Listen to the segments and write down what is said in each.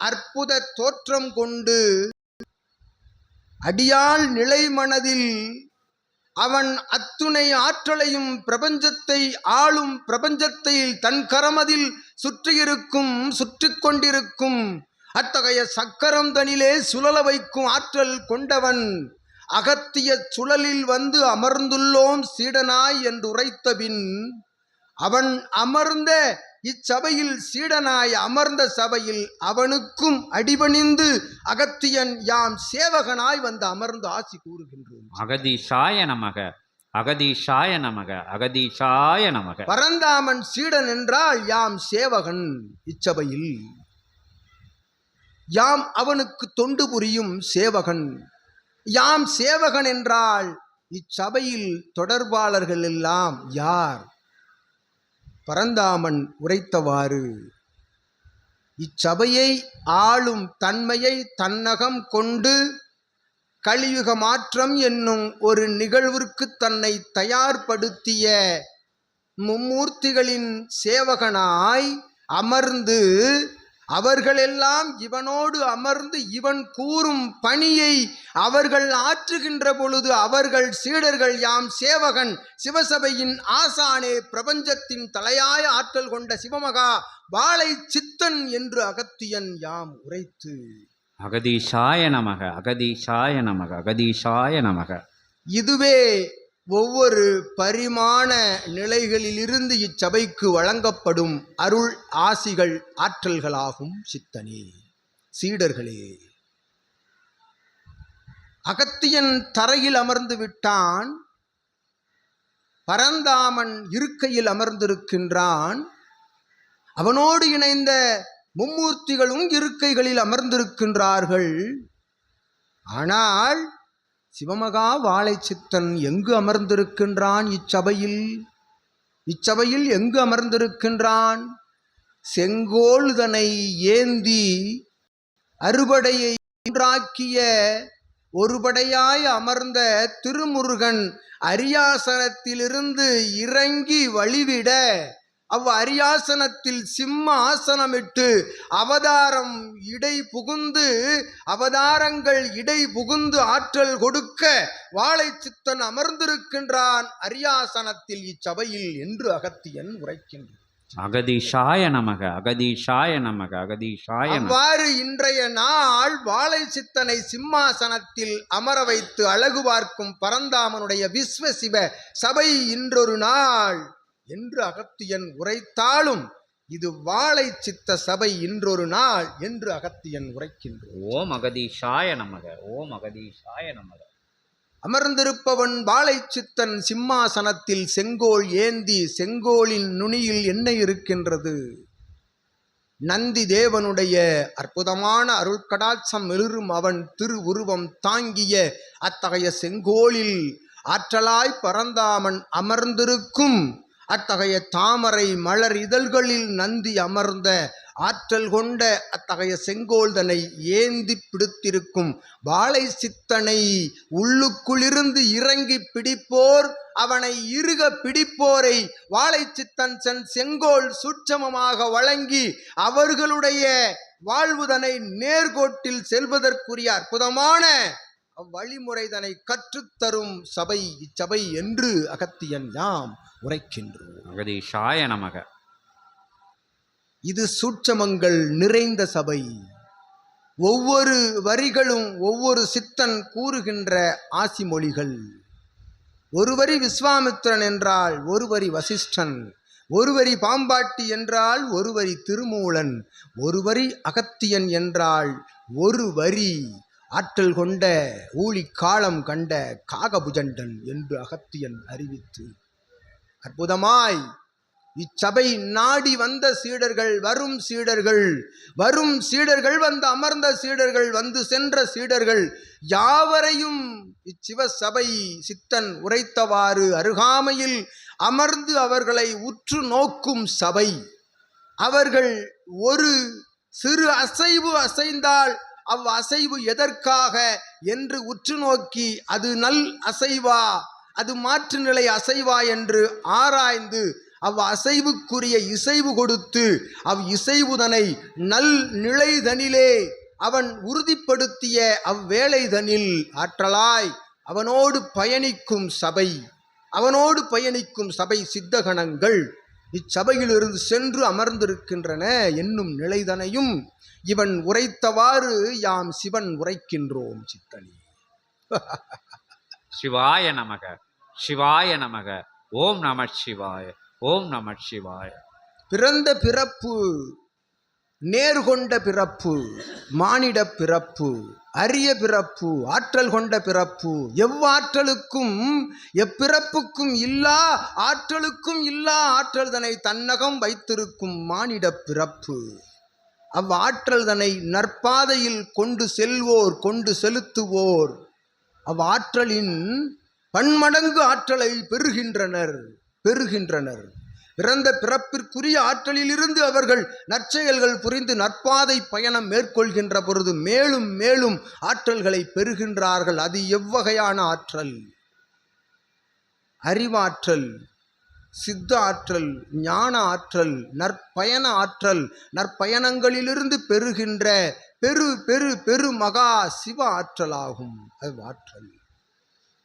அற்புத தோற்றம் கொண்டு அடியாள் நிலை மனதில் அவன் அத்துணை ஆற்றலையும் பிரபஞ்சத்தை ஆளும் பிரபஞ்சத்தை தன் கரமதில் சுற்றி கொண்டிருக்கும் அத்தகைய சக்கரம் தனிலே சுழல வைக்கும் ஆற்றல் கொண்டவன் அகத்திய சுழலில் வந்து அமர்ந்துள்ளோம் சீடனாய் என்று உரைத்தபின் அவன் அமர்ந்த இச்சபையில் சீடனாய் அமர்ந்த சபையில் அவனுக்கும் அடிபணிந்து அகத்தியன் யாம் சேவகனாய் வந்து அமர்ந்து ஆசி கூறுகின்றோம். அகதீஷாய நமக, அகதீஷாய நமக, அகதீஷாய நமக. பரந்தாமன் சீடன் என்றால் யாம் சேவகன். இச்சபையில் யாம் அவனுக்கு தொண்டு புரியும் சேவகன். யாம் சேவகன் என்றால் இச்சபையில் தொடர்பாளர்கள் எல்லாம் யார்? பரந்தாமன் உரைத்தவாறு இச்சபையை ஆளும் தன்மையை தன்னகம் கொண்டு கலியுக மாற்றம் என்னும் ஒரு நிகழ்விற்கு தன்னை தயார்படுத்திய மும்மூர்த்திகளின் சேவகனாய் அமர்ந்து அவர்களெல்லாம் இவனோடு அமர்ந்து இவன் கூறும் பணியை அவர்கள் ஆற்றுகின்ற பொழுது அவர்கள் சீடர்கள் யாம் சேவகன் சிவசபையின் ஆசானே பிரபஞ்சத்தின் தலையாய ஆற்றல் கொண்ட சிவமகா வாழை சித்தன் என்று அகத்தியன் யாம் உரைத்து அகதீஷாய நமக, அகதீஷாய நமக, அகதீஷாய நமக. இதுவே ஒவ்வொரு பரிமாண நிலைகளிலிருந்து இச்சபைக்கு வழங்கப்படும் அருள் ஆசிகள் ஆற்றல்களாகும். சித்தனே, சீடர்களே, அகத்தியன் தரையில் அமர்ந்து விட்டான், பரந்தாமன் இருக்கையில் அமர்ந்திருக்கின்றான், அவனோடு இணைந்த மும்மூர்த்திகளும் இருக்கைகளில் அமர்ந்திருக்கின்றார்கள். ஆனால் சிவமகா வாழை சித்தன் எங்கு அமர்ந்திருக்கின்றான்? இச்சபையில் எங்கு அமர்ந்திருக்கின்றான்? செங்கோல்தனை ஏந்தி அறுபடையை ஒன்றாக்கிய ஒருபடையாய் அமர்ந்த திருமுருகன் அரியாசனத்திலிருந்து இறங்கி வழிவிட அரியாசனத்தில் சிம்ம ஆசனமிட்டு அவதாரங்கள் இடை புகுந்து ஆற்றல் கொடுக்க வாழை சித்தன் அமர்ந்திருக்கின்றான் அரியாசனத்தில் இச்சபையில் என்று அகத்தியன் உரைக்கின்றான். அகதீஷாய நமக, அகதீஷாய நமக, அகதீஷாய. அவ்வாறு இன்றைய நாள் வாழை சித்தனை சிம்மாசனத்தில் அமர வைத்து அழகு பார்க்கும் பரந்தாமனுடைய விஸ்வசிவ சபை இன்றொரு நாள் என்று அகத்தியன் உரைத்தாலும் இது வாழை சித்த சபை இன்றொரு நாள் என்று அகத்தியன் உரைக்கின்றான். ஓம் அகதீஷாய நமக, ஓம் அகதீஷாய நமக. அமர்ந்திருப்பவன் வாழை சித்தன் சிம்மாசனத்தில் செங்கோல் ஏந்தி, செங்கோலின் நுனியில் என்ன இருக்கின்றது? நந்தி தேவனுடைய அற்புதமான அருள்கடாட்சம் எழுறும் அவன் திரு உருவம் தாங்கிய அத்தகைய செங்கோலில் ஆற்றலாய் பரந்தாமன் அமர்ந்திருக்கும் அத்தகைய தாமரை மலர் இதழ்களில் நந்தி அமர்ந்த ஆற்றல் கொண்ட அத்தகைய செங்கோல்தனை ஏந்தி பிடித்திருக்கும் வாழை சித்தனை உள்ளுக்குள்ளிருந்து இறங்கி பிடிப்போர், அவனை இறுக பிடிப்போரை வாழை சித்தன் செங்கோல் சூட்சமமாக வழங்கி அவர்களுடைய வாழ்வுதனை நேர்கோட்டில் செல்வதற்குரிய அற்புதமான அவ்வழிமுறைதனை கற்றுத்தரும் சபை இச்சபை என்று அகத்தியன் யாம் உரைக்கின்றோம். அகதீஷாய நமக. இது சூட்சமங்கள் நிறைந்த சபை. ஒவ்வொரு வரிகளும் ஒவ்வொரு சித்தன் கூறுகின்ற ஆசி மொழிகள். ஒரு வரி விஸ்வாமித்திரன் என்றால் ஒரு வரி வசிஷ்டன், ஒரு வரி பாம்பாட்டி என்றால் ஒரு வரி திருமூலன், ஒரு வரி அகத்தியன் என்றால் ஒரு வரி ஆற்றல் கொண்ட ஊழி காலம் கண்ட காகபுஜண்டன் என்று அகத்தியன் அறிவித்து அற்புதமாய் இச்சபை நாடி வந்த சீடர்கள், வரும் சீடர்கள் வந்து அமர்ந்த சீடர்கள், வந்து சென்ற சீடர்கள் யாவரையும் இச்சிவ சபை சித்தன் உரைத்தவாறு அருகாமையில் அமர்ந்து அவர்களை உற்று நோக்கும் சபை. அவர்கள் ஒரு சிறு அசைவு அசைந்தால் அவ்வசைவு எதற்காக என்று உற்று நோக்கி அது நல் அசைவா, அது மாற்று நிலை அசைவா என்று ஆராய்ந்து அவ் அசைவுக்குரிய இசைவு கொடுத்து அவ் இசைவுதனை நல் நிலைதனிலே அவன் உறுதிப்படுத்திய அவ்வேளைதனில் ஆற்றலாய் அவனோடு பயணிக்கும் சபை, அவனோடு பயணிக்கும் சபை சித்தகணங்கள் இச்சபையிலிருந்து சென்று அமர்ந்திருக்கின்றன என்னும் நிலைதனையும் இவன் உரைத்தவாறு யாம் சிவன் உரைக்கின்றோம் சித்தனி. சிவாய நமக, சிவாய நமக, ஓம் நம சிவாய, ஓம் நம சிவாய. பிறந்த பிறப்பு, நேர்கொண்ட பிறப்பு, மானிட பிறப்பு, அரிய பிறப்பு, ஆற்றல் கொண்ட பிறப்பு, எவ்வாற்றலுக்கும் எப்பிறப்புக்கும் இல்லா ஆற்றலுக்கும் இல்லா ஆற்றல் தன்னை தன்னகம் வைத்திருக்கும் மானிட பிறப்பு. அவ்வாற்றல் தன்னை நற்பாதையில் கொண்டு செல்வோர், கொண்டு செலுத்துவோர் அவ்வாற்றலின் பன்மடங்கு ஆற்றலை பெறுகின்றனர். பிறந்த பிறப்பிற்குரிய ஆற்றலிலிருந்து அவர்கள் நற்செயல்கள் புரிந்து நற்பாதை பயணம் மேற்கொள்கின்ற பொழுது மேலும் மேலும் ஆற்றல்களை பெறுகின்றார்கள். அது எவ்வகையான ஆற்றல்? அறிவாற்றல், சித்த ஆற்றல், ஞான ஆற்றல், நற்பயண ஆற்றல். நற்பயணங்களிலிருந்து பெறுகின்ற பெரு பெரு பெரு மகா சிவ ஆற்றலாகும் அவ்வாற்றல்.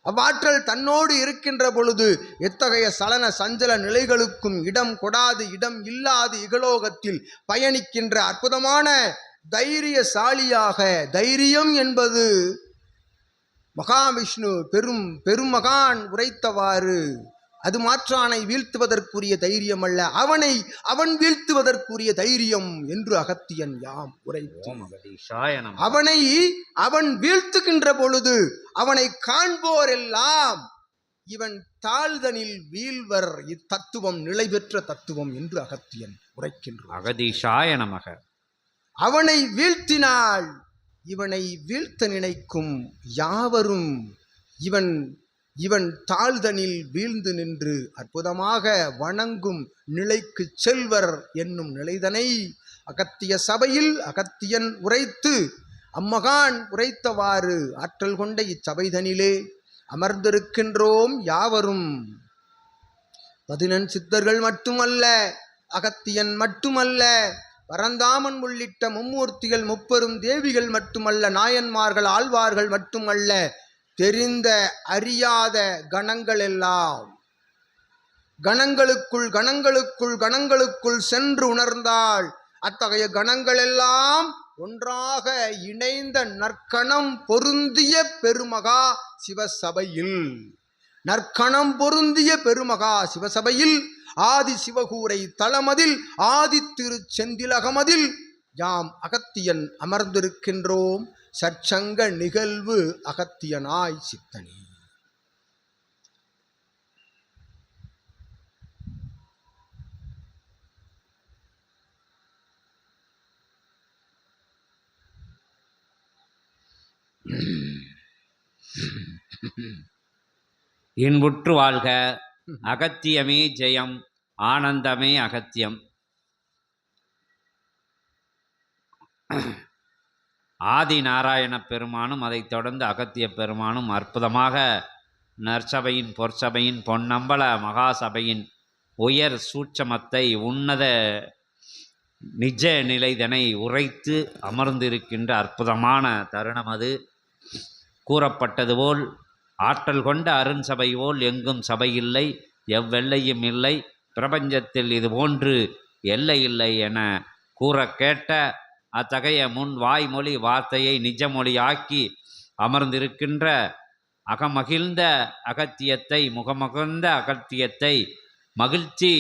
அவ்வாற்றல் தன்னோடு இருக்கின்ற பொழுது எத்தகைய சலன சஞ்சல நிலைகளுக்கும் இடம் கொடாது, இடம் இல்லாது இகலோகத்தில் பயணிக்கின்ற அற்புதமான தைரியசாலியாக, தைரியம் என்பது மகாவிஷ்ணு பெருமகான் உரைத்தவாறு அது மாற்றானை வீழ்த்துவதற்குரிய தைரியம் அல்ல, அவன் வீழ்த்துவதற்குரிய தைரியம் என்று அகத்தியன் யாம் உரைத்தோம். அவன் வீழ்த்துகின்ற பொழுது அவனை காண்போர் எல்லாம் இவன் தாழ்தனில் வீழ்வர். இத்தத்துவம் நிலை பெற்ற தத்துவம் என்று அகத்தியன் உரைக்கின்றான். அகதீஷாய நமக. அவனை வீழ்த்தினால் இவனை வீழ்த்த நினைக்கும் யாவரும் இவன் தாழ்தனில் வீழ்ந்து நின்று அற்புதமாக வணங்கும் நிலைக்கு செல்வர் என்னும் நிலைதனை அகத்திய சபையில் அகத்தியன் உரைத்து அம்மகான் உரைத்தவாறு ஆற்றல் கொண்ட இச்சபைதனிலே அமர்ந்திருக்கின்றோம் யாவரும். 14 சித்தர்கள் மட்டுமல்ல, அகத்தியன் மட்டுமல்ல, பரந்தாமன் உள்ளிட்ட மும்மூர்த்திகள், முப்பெரும் தேவிகள் மட்டுமல்ல, நாயன்மார்கள், ஆழ்வார்கள் மட்டுமல்ல, தெரிந்த அறியாத கணங்கள் எல்லாம் கணங்களுக்குள் சென்று உணர்ந்தால் அத்தகைய கணங்கள் எல்லாம் ஒன்றாக இணைந்த நற்கணம் பொருந்திய பெருமகா சிவசபையில், நற்கணம் பொருந்திய பெருமகா சிவசபையில் ஆதி சிவகூரை தளமதில் ஆதி திருச்செந்திலகமதில் யாம் அகத்தியன் அமர்ந்திருக்கின்றோம். சற்சங்க நிகழ்வு அகத்தியனாய் சித்தனி. இன்புற்று வாழ்க. அகத்தியமே ஜெயம், ஆனந்தமே அகத்தியம். ஆதி நாராயண பெருமானும் அதைத் தொடர்ந்து அகத்திய பெருமானும் அற்புதமாக நற்சபையின் பொற்சபையின் பொன்னம்பல மகாசபையின் உயர் சூட்சமத்தை உன்னத நிஜ நிலைதனை உரைத்து அமர்ந்திருக்கின்ற அற்புதமான தருணம் அது. கூறப்பட்டது போல் ஆற்றல் கொண்ட அருண்சபை போல் எங்கும் சபை இல்லை, எவ்வெல்லையும் இல்லை, பிரபஞ்சத்தில் இது போன்று எல்லை இல்லை என கூற கேட்ட அத்தகைய முன் வாய்மொழி வார்த்தையை நிஜமொழியாக்கி அமர்ந்திருக்கின்ற அகமகிழ்ந்த அகத்தியத்தை, முகமகிழ்ந்த அகத்தியத்தை மகிழ்ச்சி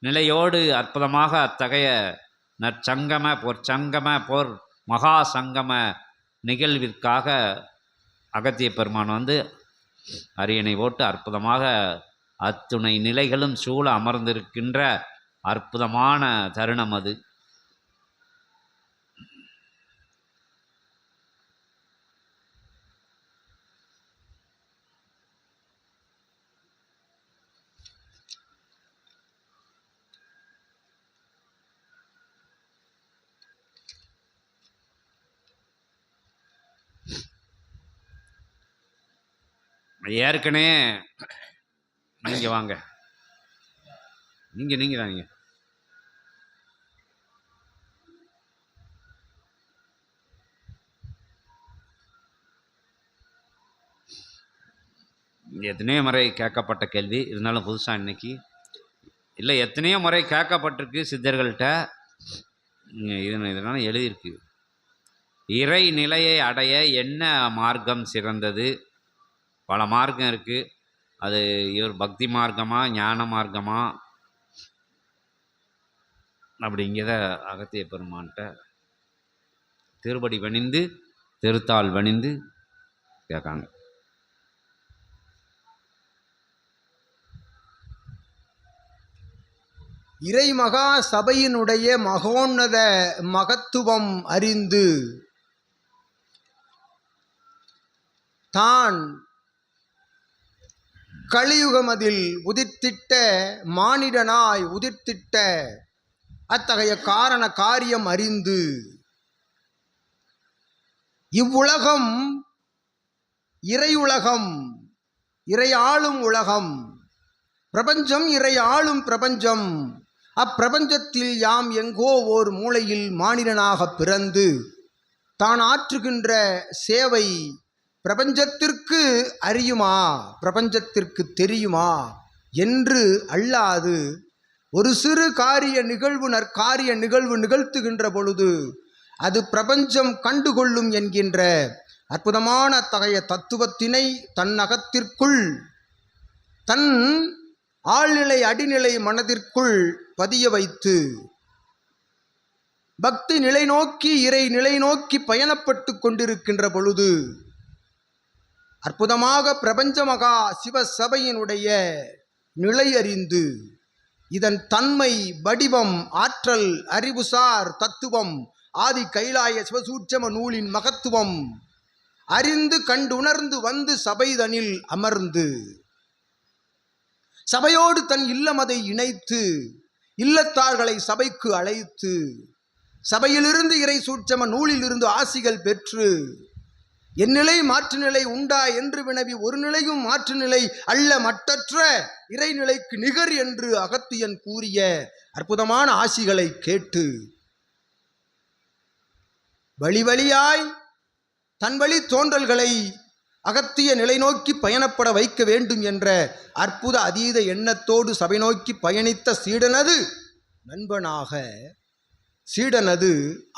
நிலையோடு அற்புதமாக அத்தகைய நற்சங்கம பொற் மகா சங்கம நிகழ்விற்காக அகத்திய பெருமான் அரியணை போட்டு அற்புதமாக அத்துணை நிலைகளும் சூழ அமர்ந்திருக்கின்ற அற்புதமான தருணம் அது. ஏற்கனவே நீங்கள் வாங்க, நீங்கள் தான் நீங்கள். எத்தனையோ முறை கேட்கப்பட்ட கேள்வி, இருந்தாலும் புதுசாக இன்னைக்கு இல்லை, எத்தனையோ முறை கேட்கப்பட்டிருக்கு சித்தர்கள்ட்ட. இதனால் எழுதியிருக்கு, இறை நிலையை அடைய என்ன மார்க்கம் சிறந்தது? பல மார்க்கம் இருக்குது. அது இவர் பக்தி மார்க்கமா, ஞான மார்க்கமா, அப்படிங்கிறத அகத்திய பெருமான்கிட்ட திருப்படி பணிந்து திருத்தாள் பணிந்து கேட்காங்க. இறைமகா சபையினுடைய மகோன்னத மகத்துவம் அறிந்து தான் கலியுகமதில் உதிர்த்திட்ட மானிடனாய் உதிர்த்திட்ட அத்தகைய காரண காரியம் அறிந்து இவ்வுலகம் இறையுலகம், இறை ஆளும் உலகம், பிரபஞ்சம் இறை ஆளும் பிரபஞ்சம். அப்பிரபஞ்சத்தில் யாம் எங்கோ ஓர் மூலையில் மானிடனாக பிறந்து தான் ஆற்றுகின்ற சேவை பிரபஞ்சத்திற்கு அறியுமா, பிரபஞ்சத்திற்கு தெரியுமா என்று அல்லாது ஒரு சிறு காரிய நிகழ்வு நற்காரிய நிகழ்வு நிகழ்த்துகின்ற பொழுது அது பிரபஞ்சம் கண்டுகொள்ளும் என்கின்ற அற்புதமான அத்தகைய தத்துவத்தினை தன்னகத்திற்குள் தன் ஆழ்நிலை அடிநிலை மனதிற்குள் பதிய வைத்து பக்தி நிலை நோக்கி இறை நிலை நோக்கி பயணப்பட்டு கொண்டிருக்கின்ற பொழுது அற்புதமாக பிரபஞ்ச மகா சிவ சபையினுடைய நிலை அறிந்து இதன் தன்மை, வடிவம், ஆற்றல், அறிவுசார் தத்துவம், ஆதி கைலாய சிவசூட்சம நூலின் மகத்துவம் அறிந்து கண்டுணர்ந்து வந்து சபைதனில் அமர்ந்து சபையோடு தன் இல்லமதை இணைத்து இல்லத்தார்களை சபைக்கு அழைத்து சபையிலிருந்து இறை சூட்சம நூலிலிருந்து ஆசிகள் பெற்று என் நிலை மாற்று நிலை உண்டா என்று வினவி ஒரு நிலையும் மாற்று நிலை அல்ல மற்றற்ற இறைநிலைக்கு நிகர் என்று அகத்தியன் கூறிய அற்புதமான ஆசிகளை கேட்டு வழி வழியாய் தன் வழி தோன்றல்களை அகத்திய நிலை நோக்கி பயணப்பட வைக்க வேண்டும் என்ற அற்புத அதீத எண்ணத்தோடு சபை நோக்கி பயணித்த சீடனது நண்பனாக, சீடனது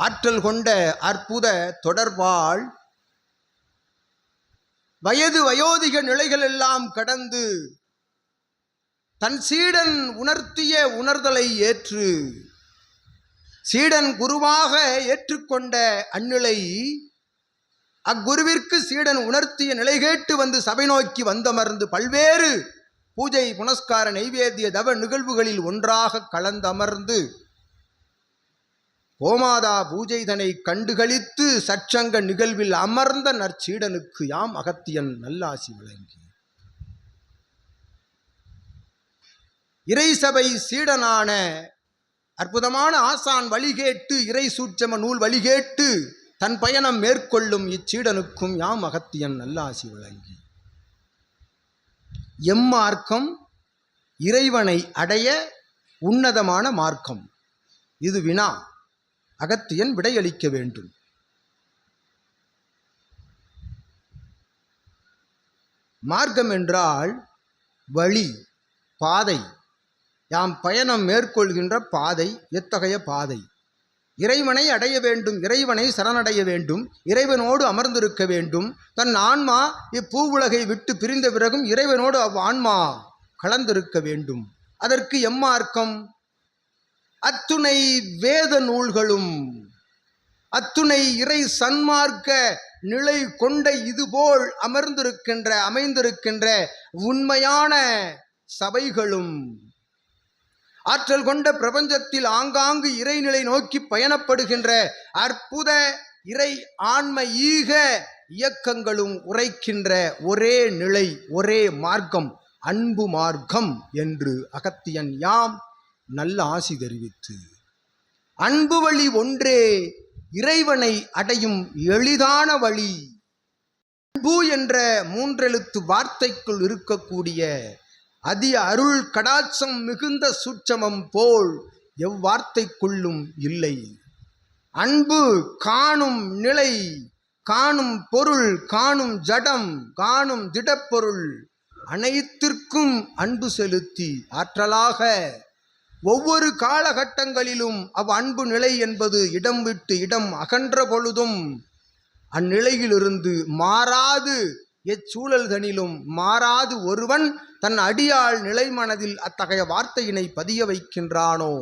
ஆற்றல் கொண்ட அற்புத தொடர்பால் வயது வயோதிக நிலைகள் எல்லாம் கடந்து தன் சீடன் உணர்த்திய உணர்தலை ஏற்று சீடன் குருவாக ஏற்றுக்கொண்ட அந்நிலை அக்குருவிற்கு சீடன் உணர்த்திய நிலை கேட்டு வந்து சபை நோக்கி வந்தமர்ந்து பல்வேறு பூஜை புனஸ்கார நைவேத்திய தவ நிகழ்வுகளில் ஒன்றாக கலந்தமர்ந்து கோமாதா பூஜைதனை கண்டுகளித்து சற்சங்க நிகழ்வில் அமர்ந்த நற்சீடனுக்கு யாம் அகத்தியன் நல்லாசி வழங்கி இறை சபை சீடனான அற்புதமான ஆசான் வழிகேட்டு இறை சூட்சம நூல் வழிகேட்டு தன் பயணம் மேற்கொள்ளும் இச்சீடனுக்கும் யாம் அகத்தியன் நல்லாசி வழங்கி எம்மார்க்கம் இறைவனை அடைய உன்னதமான மார்க்கம். இது வினா. அகத்தியன் விடையளிக்க வேண்டும். மார்க்கம் என்றால் வழி, பாதை. யாம் பயணம் மேற்கொள்கின்ற பாதை எத்தகைய பாதை? இறைவனை அடைய வேண்டும், இறைவனை சரணடைய வேண்டும், இறைவனோடு அமர்ந்திருக்க வேண்டும். தன் ஆன்மா இப்பூவுலகை விட்டு பிரிந்த பிறகும் இறைவனோடு ஆன்மா கலந்திருக்க வேண்டும். அதற்கு எம்மார்க்கம்? அத்துணை வேத நூல்களும் அத்துணை இறை சன்மார்க்க நிலை கொண்ட இதுபோல் அமைந்திருக்கின்ற உண்மையான சபைகளும் ஆற்றல் கொண்ட பிரபஞ்சத்தில் ஆங்காங்கு இறைநிலை நோக்கி பயணப்படுகின்ற அற்புத இறை ஆன்ம ஈக இயக்கங்களும் உரைக்கின்ற ஒரே நிலை, ஒரே மார்க்கம், அன்பு மார்க்கம் என்று அகத்தியன் யாம் நல்ல ஆசி தெரிவித்து, அன்பு வழி ஒன்றே இறைவனை அடையும் எளிதான வழி. அன்பு என்ற மூன்றெழுத்து வார்த்தைக்குள் இருக்கக்கூடிய அதி அருள் கடாட்சம் மிகுந்த சூட்சமம் போல் எவ்வார்த்தைக்குள்ளும் இல்லை. அன்பு காணும் நிலை, காணும் பொருள், காணும் ஜடம், காணும் திடப்பொருள் அனைத்திற்கும் அன்பு செலுத்தி ஆற்றலாக ஒவ்வொரு காலகட்டங்களிலும் அன்பு நிலை என்பது இடம் விட்டு இடம் அகன்ற பொழுதும் அந்நிலையிலிருந்து மாறாது எச்சூழல்தனிலும் மாறாது ஒருவன் தன் அடியாள் நிலை மனதில் அத்தகைய வார்த்தையினை பதிய வைக்கின்றானோ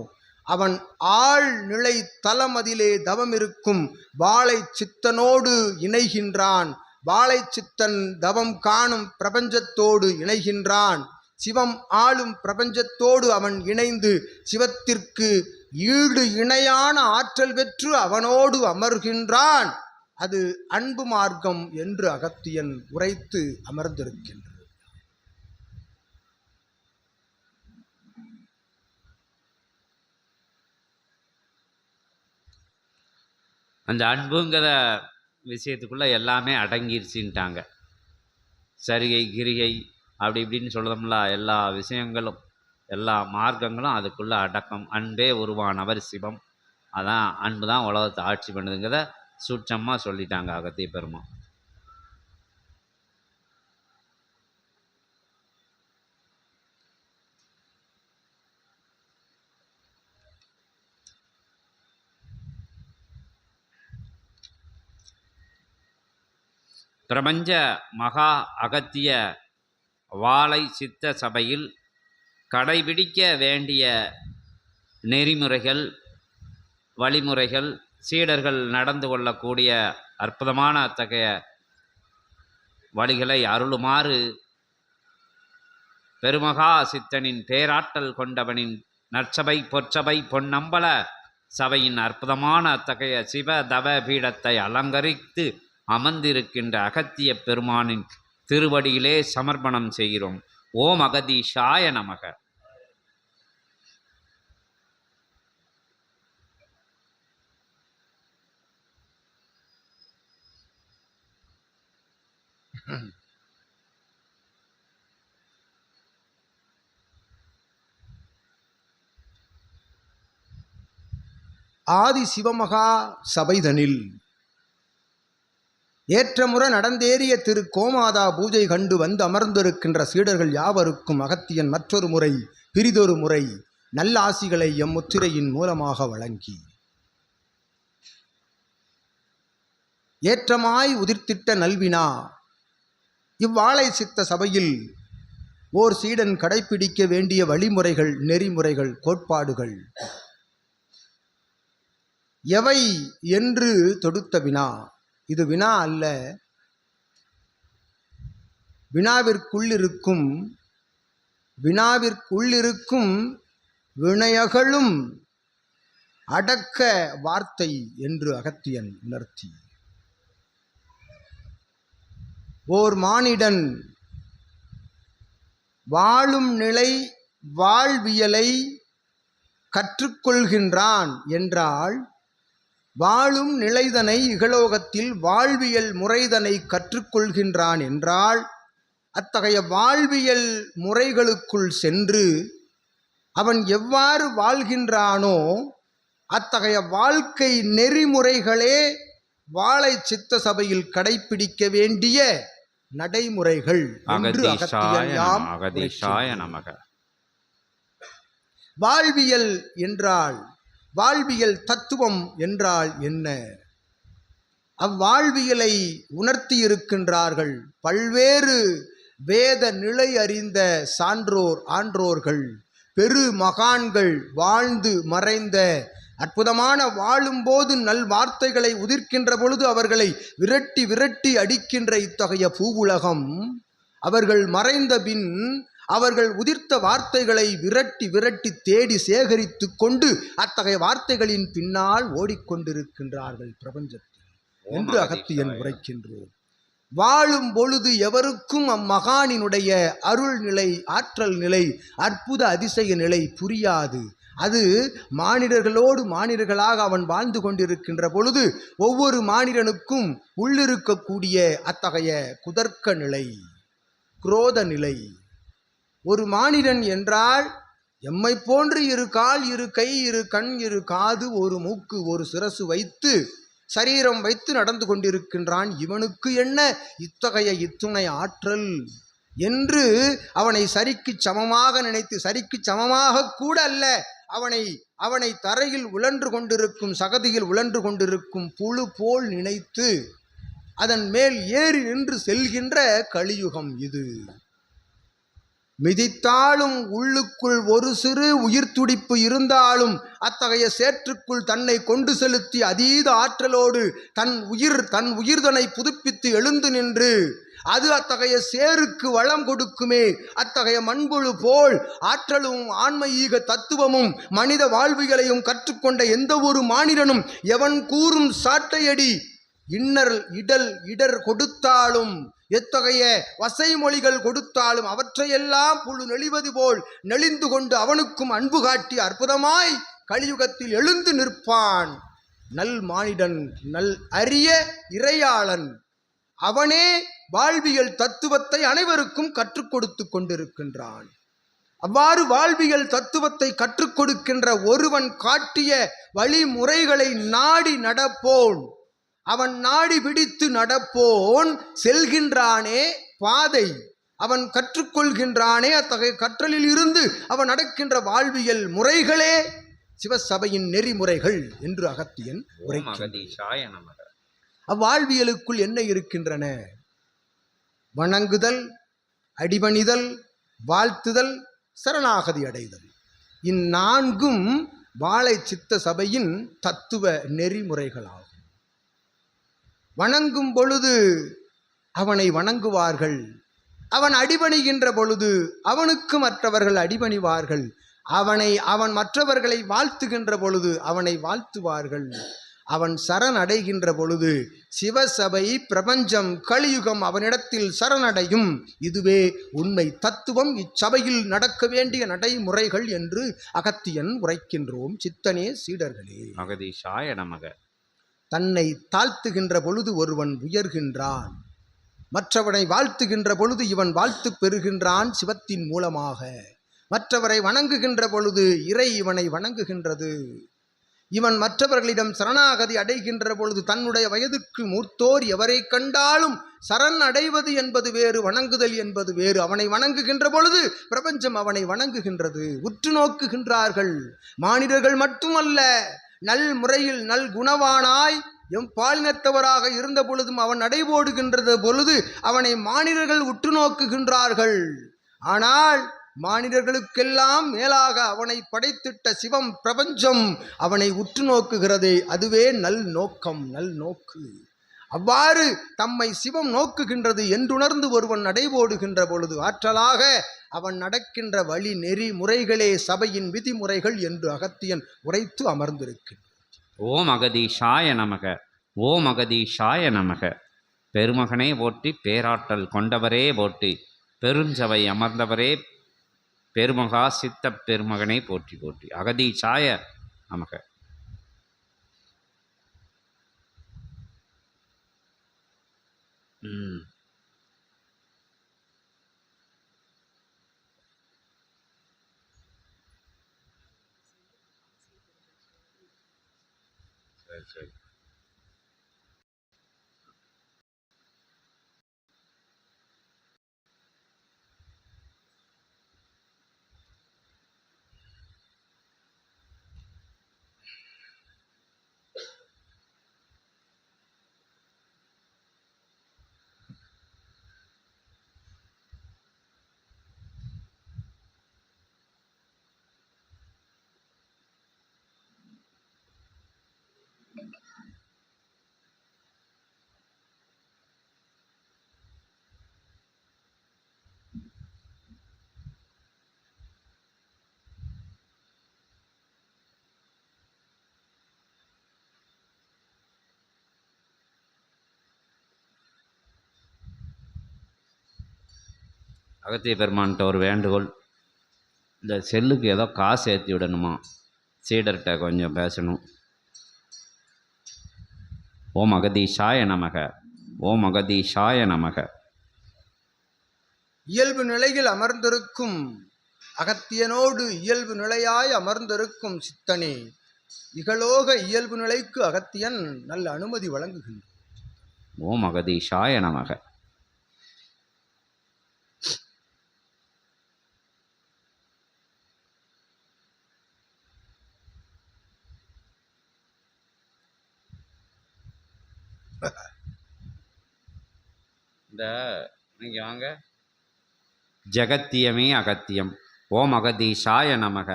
அவன் ஆள் நிலை தலமதிலே தவமிருக்கும் வாழை சித்தனோடு இணைகின்றான். வாழை சித்தன் தவம் காணும் பிரபஞ்சத்தோடு இணைகின்றான். சிவம் ஆளும் பிரபஞ்சத்தோடு அவன் இணைந்து சிவத்திற்கு ஈடு இணையான ஆற்றல் பெற்று அவனோடு அமர்கின்றான். அது அன்பு மார்க்கம் என்று அகத்தியன் உரைத்து அமர்ந்திருக்கின்றான். அந்த அன்புங்கிற விஷயத்துக்குள்ளே எல்லாமே அடங்கிருச்சுட்டாங்க. சரிகை கிரிகை அப்படி இப்படின்னு சொல்கிறோம்ல, எல்லா விஷயங்களும் எல்லா மார்க்கங்களும் அதுக்குள்ளே அடக்கம். அன்பே உருவானவர் சிவம். அதான் அன்பு தான் உலகத்தை ஆட்சி பண்ணுதுங்கிறத சூட்சமாக சொல்லிட்டாங்க அகத்திய பெருமான். பிரபஞ்ச மகா அகத்திய வாழை சித்த சபையில் கடைபிடிக்க வேண்டிய நெறிமுறைகள், வழிமுறைகள், சீடர்கள் நடந்து கொள்ளக்கூடிய அற்புதமான அத்தகைய வழிகளை அருளுமாறு பெருமகா சித்தனின் பேராற்றல் கொண்டவனின் நற்சபை பொற்சபை பொன்னம்பல சபையின் அற்புதமான அத்தகைய சிவ தவ பீடத்தை அலங்கரித்து அமர்ந்திருக்கின்ற அகத்திய பெருமானின் திருவடியிலே சமர்ப்பணம் செய்கிறோம். ஓம் அகதீஷாய நமக. ஆதி சிவமகா சபைதனில் ஏற்றமுற நடந்தேறிய திரு கோமாதா பூஜை கண்டு வந்து அமர்ந்திருக்கின்ற சீடர்கள் யாவருக்கும் அகத்தியன் மற்றொரு முறை பிரிதொரு முறை நல்லாசிகளை எம்முத்திரையின் மூலமாக வழங்கி ஏற்றமாய் உதிர்த்திட்ட நல்வினா இவ்வாழை சித்த சபையில் ஓர் சீடன் கடைப்பிடிக்க வேண்டிய வழிமுறைகள், நெறிமுறைகள், கோட்பாடுகள் எவை என்று தொடுத்த வினா. இது வினா அல்ல, வினாவிற்குள்ளிருக்கும் வினையகளும் அடக்க வார்த்தை என்று அகத்தியன் உணர்த்தி, ஓர் மானிடன் வாழும் நிலை வாழ்வியலை கற்றுக்கொள்கின்றான் என்றால், வாழும் நிலைதனை இகலோகத்தில் வாழ்வியல் முறைதனை கற்றுக்கொள்கின்றான் என்றால், அத்தகைய வாழ்வியல் முறைகளுக்குள் சென்று அவன் எவ்வாறு வாழ்கின்றானோ அத்தகைய வாழ்க்கை நெறிமுறைகளே வாழை சித்த சபையில் கடைப்பிடிக்க வேண்டிய நடைமுறைகள் என்று அகத்தியன் யாம் உரைக்கின்றோம். வாழ்வியல் என்றால், வாழ்வியல் தத்துவம் என்றால் என்ன? அவ்வாழ்வியலை உணர்த்தியிருக்கின்றார்கள் பல்வேறு வேத நிலை அறிந்த சான்றோர் ஆன்றோர்கள், பெரு மகான்கள், வாழ்ந்து மறைந்த அற்புதமான வாழும்போது நல் வார்த்தைகளை உதிர்க்கின்ற பொழுது அவர்களை விரட்டி விரட்டி அடிக்கின்ற இத்தகைய பூவுலகம், அவர்கள் மறைந்த பின் அவர்கள் உதிர்த்த வார்த்தைகளை விரட்டி விரட்டி தேடி சேகரித்து கொண்டு அத்தகைய வார்த்தைகளின் பின்னால் ஓடிக்கொண்டிருக்கின்றார்கள் பிரபஞ்சத்தில் என்று அகத்தியன் உரைக்கின்றோம். வாழும் பொழுது எவருக்கும் அம்மகானினுடைய அருள் நிலை, ஆற்றல் நிலை, அற்புத அதிசய நிலை புரியாது. அது மானிடர்களோடு மானிடர்களாக அவன் வாழ்ந்து கொண்டிருக்கின்ற பொழுது ஒவ்வொரு மானிடனுக்கும் உள்ளிருக்கக்கூடிய அத்தகைய குதர்க்க நிலை, குரோத நிலை, ஒரு மானிடன் என்றால் எம்மை போன்று இரு கால் இரு கை இரு கண் இரு காது ஒரு மூக்கு ஒரு சிரசு வைத்து சரீரம் வைத்து நடந்து கொண்டிருக்கின்றான். இவனுக்கு என்ன இத்தகைய இத்துணை ஆற்றல் என்று அவனை சரிக்கு சமமாக நினைத்து, சரிக்கு சமமாக கூட அல்ல, அவனை தரையில் உழன்று கொண்டிருக்கும், சகதியில் உழன்று கொண்டிருக்கும் புழு போல் நினைத்து அதன் மேல் ஏறி நின்று செல்கின்ற கலியுகம் இது. மிதித்தாலும் உள்ளுக்குள் ஒரு சிறு உயிர் துடிப்பு இருந்தாலும் அத்தகைய சேற்றுக்குள் தன்னை கொண்டு செலுத்தி அதீத ஆற்றலோடு தன் உயிர்தனை புதுப்பித்து எழுந்து நின்று அது அத்தகைய சேருக்கு வளம் கொடுக்குமே. அத்தகைய மண்புழு போல் ஆற்றலும் ஆன்மீக தத்துவமும் மனித வாழ்வியலையும் கற்றுக்கொண்ட எந்த ஒரு மானிடனும் எவன் கூறும் சாட்டையடி இடர் கொடுத்தாலும், எத்தகைய வசைமொழிகள் கொடுத்தாலும் அவற்றையெல்லாம் புழு நெளிவது போல் நெளிந்து கொண்டு அவனுக்கும் அன்பு காட்டி அற்புதமாய் கலியுகத்தில் எழுந்து நிற்பான். நல் மானிடன், நல் அரிய இறையாளன். அவனே வாழ்வியல் தத்துவத்தை அனைவருக்கும் கற்றுக் கொடுத்து கொண்டிருக்கின்றான். அவ்வாறு வாழ்வியல் தத்துவத்தை கற்றுக் கொடுக்கின்ற ஒருவன் காட்டிய வழிமுறைகளை நாடி நடப்போன், அவன் நாடி பிடித்து நடப்போன் செல்கின்றானே பாதை, அவன் கற்றுக்கொள்கின்றானே அத்தகைய கற்றலில் இருந்து அவன் நடக்கின்ற வாழ்வியல் முறைகளே சிவசபையின் நெறிமுறைகள் என்று அகத்தியன் உரைக்கின்றான். அவ்வாழ்வியலுக்குள் என்ன இருக்கின்றன? வணங்குதல், அடிபணிதல், வாழ்த்துதல், சரணாகதி அடைதல். இந்நான்கும் வாழை சித்த சபையின் தத்துவ நெறிமுறைகளாகும். வணங்கும் பொழுது அவனை வணங்குவார்கள், அவன் அடிபணிகின்ற பொழுது அவனுக்கு மற்றவர்கள் அடிபணிவார்கள், அவன் மற்றவர்களை வாழ்த்துகின்ற பொழுது அவனை வாழ்த்துவார்கள், அவன் சரணடைகின்ற பொழுது சிவசபை, பிரபஞ்சம், கலியுகம் அவனிடத்தில் சரணடையும். இதுவே உண்மை தத்துவம், இச்சபையில் நடக்க வேண்டிய நடைமுறைகள் என்று அகத்தியன் உரைக்கின்றோம். சித்தனே சீடர்களே, அகதீஷாய நமக. தன்னை தாழ்த்துகின்ற பொழுது ஒருவன் உயர்கின்றான், மற்றவனை வாழ்த்துகின்ற பொழுது இவன் வாழ்த்து பெறுகின்றான் சிவத்தின் மூலமாக. மற்றவரை வணங்குகின்ற பொழுது இறை இவனை வணங்குகின்றது. இவன் மற்றவர்களிடம் சரணாகதி அடைகின்ற பொழுது தன்னுடைய வயதுக்கு மூத்தோர் எவரை கண்டாலும் சரண் அடைவது என்பது வேறு, வணங்குதல் என்பது வேறு. அவனை வணங்குகின்ற பொழுது பிரபஞ்சம் அவனை வணங்குகின்றது, உற்று நோக்குகின்றார்கள். மானிடர்கள் மட்டுமல்ல, நல் முறையில் நல் குணவானாய் எம்பாலினத்தவராக இருந்த பொழுதும் அவன் நடைபோடுகின்றது பொழுது அவனை மானிடர்கள் உற்று நோக்குகின்றார்கள். ஆனால் மானிடர்களுக்கெல்லாம் மேலாக அவனை படைத்திட்ட சிவம், பிரபஞ்சம் அவனை உற்று நோக்குகிறதே, அதுவே நல் நோக்கம், நல் நோக்கு. அவ்வாறு தம்மை சிவம் நோக்குகின்றது என்றுணர்ந்து ஒருவன் நடைபோடுகின்ற பொழுது ஆற்றலாக அவன் நடக்கின்ற வழி நெறி முறைகளே சபையின் விதிமுறைகள் என்று அகத்தியன் உரைத்து அமர்ந்திருக்கின்றான். ஓம் அகதீஷாய நமக, ஓம் அகதீஷாய நமக. பெருமகனே போற்றி, பேராற்றல் கொண்டவரே போற்றி, பெருஞ்சபை அமர்ந்தவரே பெருமகா சித்த பெருமகனை போற்றி போற்றி. அகதீஷாய நமக. சரி. அகத்திய பெருமான்கிட்ட ஒரு வேண்டுகோள், இந்த செல்லுக்கு ஏதோ காசு ஏற்றி விடணுமா, சீடர்கிட்ட கொஞ்சம் பேசணும். ஓம் அகதீஷாய நமக, ஓம் அகதீஷாய நமக. இயல்பு நிலையில் அமர்ந்திருக்கும் அகத்தியனோடு இயல்பு நிலையாய் அமர்ந்திருக்கும் சித்தனே, இகலோக இயல்பு நிலைக்கு அகத்தியன் நல்ல அனுமதி வழங்குகின்றான். ஓம் அகதீஷாய நமக. இந்த நீங்க வாங்க. ஜகத்தியமே அகத்தியம். ஓம் அகதீஷாய நமக.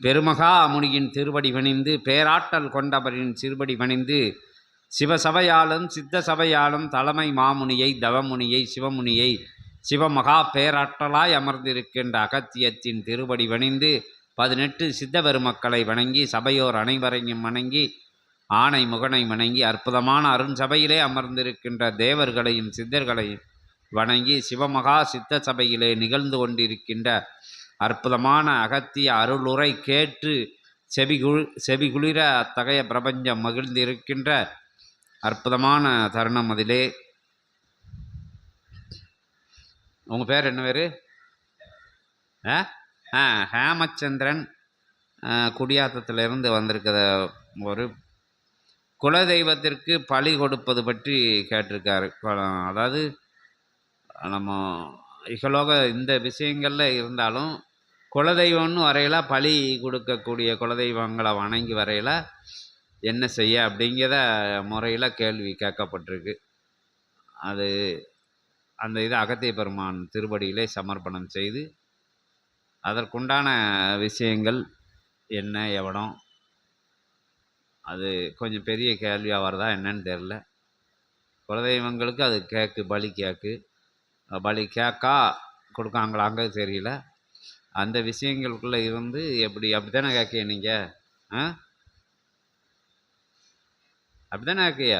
பெருமகா முனியின் திருவடி பணிந்து, பேராற்றல் கொண்டவரின் திருவடி பணிந்து, சிவசபையாலும் சித்த சபையாலும் தலைமை மாமுனியை, தவமுனியை, சிவமுனியை, சிவமகா பேராற்றலாய் அமர்ந்திருக்கின்ற அகத்தியத்தின் திருவடி பணிந்து, 18 சித்த பெருமக்களை வணங்கி, சபையோர் அனைவரையும் வணங்கி, ஆணை முகனை வணங்கி, அற்புதமான அருண்சபையிலே அமர்ந்திருக்கின்ற தேவர்களையும் சித்தர்களையும் வணங்கி, சிவமகா சித்த சபையிலே நிகழ்ந்து கொண்டிருக்கின்ற அற்புதமான அகத்திய அருளுரை கேட்டு செவிகுளிர அத்தகைய பிரபஞ்சம் மகிழ்ந்திருக்கின்ற அற்புதமான தருணம் அதிலே. உங்கள் பேர் என்ன பேர்? ஹேமச்சந்திரன். குடியாத்தத்திலிருந்து வந்திருக்கிற ஒரு குலதெய்வத்திற்கு பலி கொடுப்பது பற்றி கேட்டிருக்காரு. அதாவது நம்ம இகலோக இந்த விஷயங்களில் இருந்தாலும் குலதெய்வம்னு வரையில் பலி கொடுக்கக்கூடிய குலதெய்வங்களை வணங்கி வரையில் என்ன செய்ய அப்படிங்கிற முறையில் கேள்வி கேட்கப்பட்டிருக்கு. அது அந்த இது அகத்திய பெருமான் திருப்படியிலே சமர்ப்பணம் செய்து அதற்குண்டான விஷயங்கள் என்ன எவடம், அது கொஞ்சம் பெரிய கேள்வியாக வருதா என்னன்னு தெரில. குலதெய்வங்களுக்கு அது கேக்கு, பலி கேக்கு, பலி கேக்கா கொடுக்காங்களாங்க தெரியல. அந்த விஷயங்களுக்குள்ளே இருந்து அப்படி தானே கேட்கிய நீங்கள்? அப்படி தானே கேட்கிய?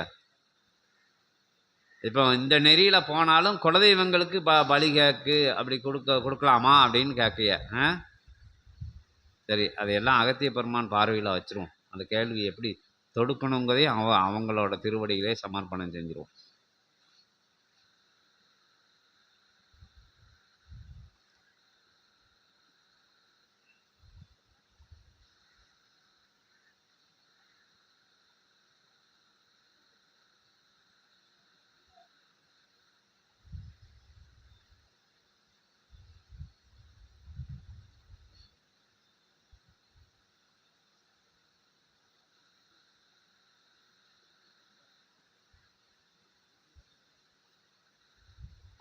இப்போ இந்த நெறியில் போனாலும் குலதெய்வங்களுக்கு பலி கேக்கு அப்படி கொடுக்கலாமா அப்படின்னு கேட்கிய. சரி, அதையெல்லாம் அகத்திய பெருமான் பார்வையில் வச்சுருவோம். அந்த கேள்வி எப்படி தொடுக்கணுங்கிறதையும் அவங்களோட திருவடிகளே சமர்ப்பணம் செஞ்சுருவோம்.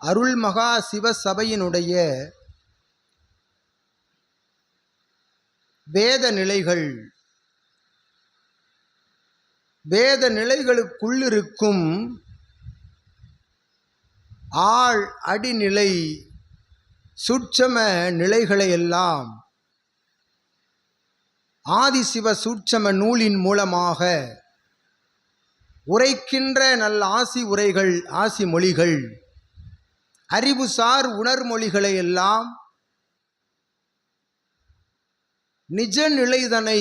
அருள்மகா சிவ சபையினுடைய வேத நிலைகள், வேத நிலைகளுக்குள்ளிருக்கும் ஆழ் அடிநிலை சூட்சம நிலைகளையெல்லாம் ஆதிசிவ சூட்சம நூலின் மூலமாக உரைக்கின்ற நல்ல ஆசி உரைகள், ஆசி மொழிகள், அறிவுசார் உணர்மொழிகளை எல்லாம் நிஜ நிலைதனை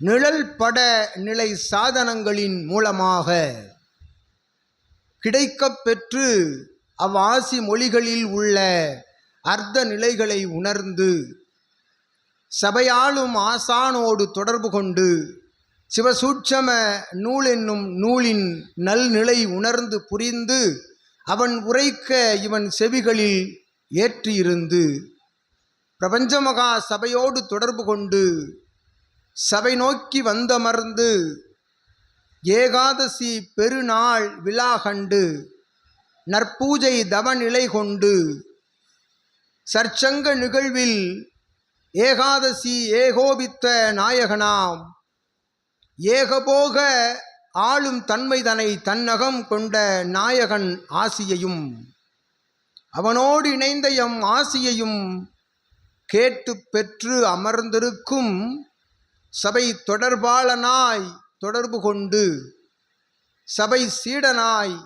நிழல் பட நிலை சாதனங்களின் மூலமாக கிடைக்கப் பெற்று அவ்வாசி மொழிகளில் உள்ள அர்த்த நிலைகளை உணர்ந்து சபையாளும் ஆசானோடு தொடர்பு கொண்டு சிவசூட்சம நூல் என்னும் நூலின் நல்நிலை உணர்ந்து புரிந்து அவன் உரைக்க இவன் செவிகளில் ஏற்றியிருந்து பிரபஞ்சமகா சபையோடு தொடர்பு கொண்டு சபை நோக்கி வந்தமர்ந்து ஏகாதசி பெருநாள் விழா கண்டு நற்பூஜை தவநிலை கொண்டு சற்சங்க நிகழ்வில் ஏகாதசி ஏகோபித்த நாயகனாம் ஏகபோக ஆளும் தன்மைதனை தன்னகம் கொண்ட நாயகன் ஆசியையும் அவனோடு இணைந்த எம் ஆசியையும் கேட்டு பெற்று அமர்ந்திருக்கும் சபை தொடர்பாளனாய் தொடர்பு கொண்டு சபை சீடனாய்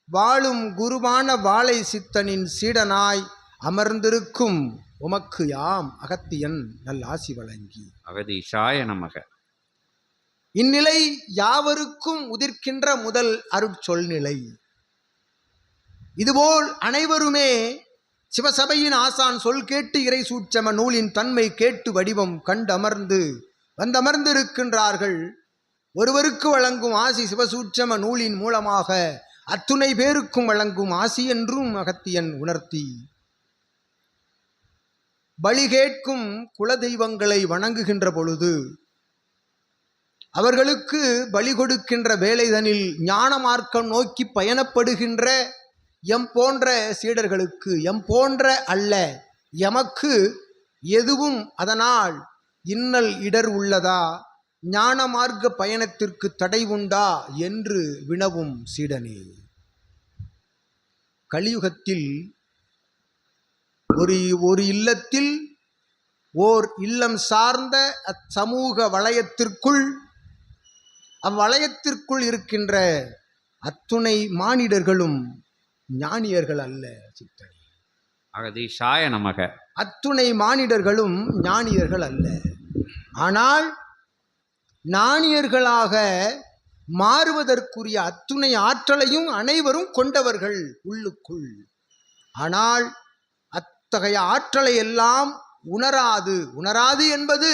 வாழும் குருவான வாழை சித்தனின் சீடனாய் அமர்ந்திருக்கும் உமக்கு யாம் அகத்தியன் நல் ஆசி வழங்கி. அகதீஷாய நமக. இந்நிலை யாவருக்கும் உதிர்க்கின்ற முதல் அருட்சொல் நிலை. இதுபோல் அனைவருமே சிவசபையின் ஆசான் சொல் கேட்டு இறை சூட்சம நூலின் தன்மை கேட்டு வடிவம் கண்டமர்ந்து வந்தமர்ந்திருக்கின்றார்கள். ஒருவருக்கு வழங்கும் ஆசி சிவசூட்சம நூலின் மூலமாக அத்துணை பேருக்கும் வழங்கும் ஆசி என்றும் அகத்தியன் உணர்த்தி, பலி கேட்கும் குலதெய்வங்களை வணங்குகின்ற பொழுது அவர்களுக்கு பலி கொடுக்கின்ற வேளைதனில் ஞான மார்க்கம் நோக்கி பயணப்படுகின்ற எம் போன்ற சீடர்களுக்கு, எம் போன்ற அல்ல, எமக்கு எதுவும் அதனால் இன்னல் இடர் உள்ளதா, ஞான மார்க்க பயணத்திற்கு தடை உண்டா என்று வினவும் சீடனே. கலியுகத்தில் ஒரு இல்லத்தில் ஓர் இல்லம் சார்ந்த அச்சமூக வளையத்திற்குள், அவ்வளையத்திற்குள் இருக்கின்ற அத்துணை மானிடர்களும் ஞானியர்கள் அல்ல. சித்தனே, அகதீஷாய நமக. அத்துணை மானிடர்களும் ஞானியர்கள் அல்ல. ஆனால் ஞானியர்களாக மாறுவதற்குரிய அத்துணை ஆற்றலையும் அனைவரும் கொண்டவர்கள் உள்ளுக்குள். ஆனால் அத்தகைய ஆற்றலை எல்லாம் உணராது என்பது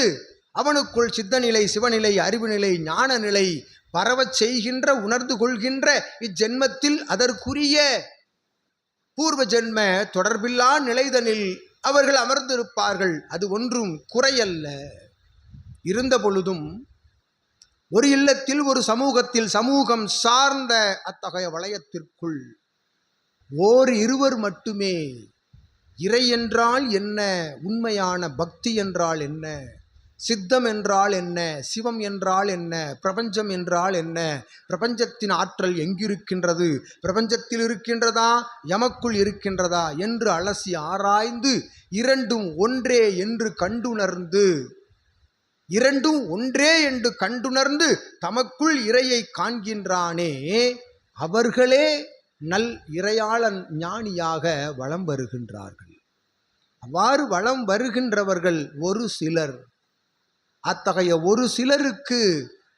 அவனுக்குள் சித்தநிலை, சிவநிலை, அறிவு நிலை, ஞான நிலை பரவச் செய்கின்ற, உணர்ந்து கொள்கின்ற இஜென்மத்தில் அதற்குரிய பூர்வ ஜென்ம தொடர்பில்லா நிலைதனில் அவர்கள் அமர்ந்திருப்பார்கள். அது ஒன்றும் குறையல்ல. இருந்த பொழுதும் ஒரு இல்லத்தில், ஒரு சமூகத்தில், சமூகம் சார்ந்த அத்தகைய வளையத்திற்குள் இருவர் மட்டுமே இறை என்றால் என்ன, உண்மையான பக்தி என்றால் என்ன, சித்தம் என்றால் என்ன, சிவம் என்றால் என்ன, பிரபஞ்சம் என்றால் என்ன, பிரபஞ்சத்தின் ஆற்றல் எங்கிருக்கின்றது, பிரபஞ்சத்தில் இருக்கின்றதா, எமக்குள் இருக்கின்றதா என்று அலசி ஆராய்ந்து இரண்டும் ஒன்றே என்று கண்டுணர்ந்து தமக்குள் இறையை காண்கின்றானே, அவர்களே நல் இறையாளன் ஞானியாக வலம் வருகின்றார்கள். அவ்வாறு வலம் வருகின்றவர்கள் ஒரு சிலர். அத்தகைய ஒரு சிலருக்கு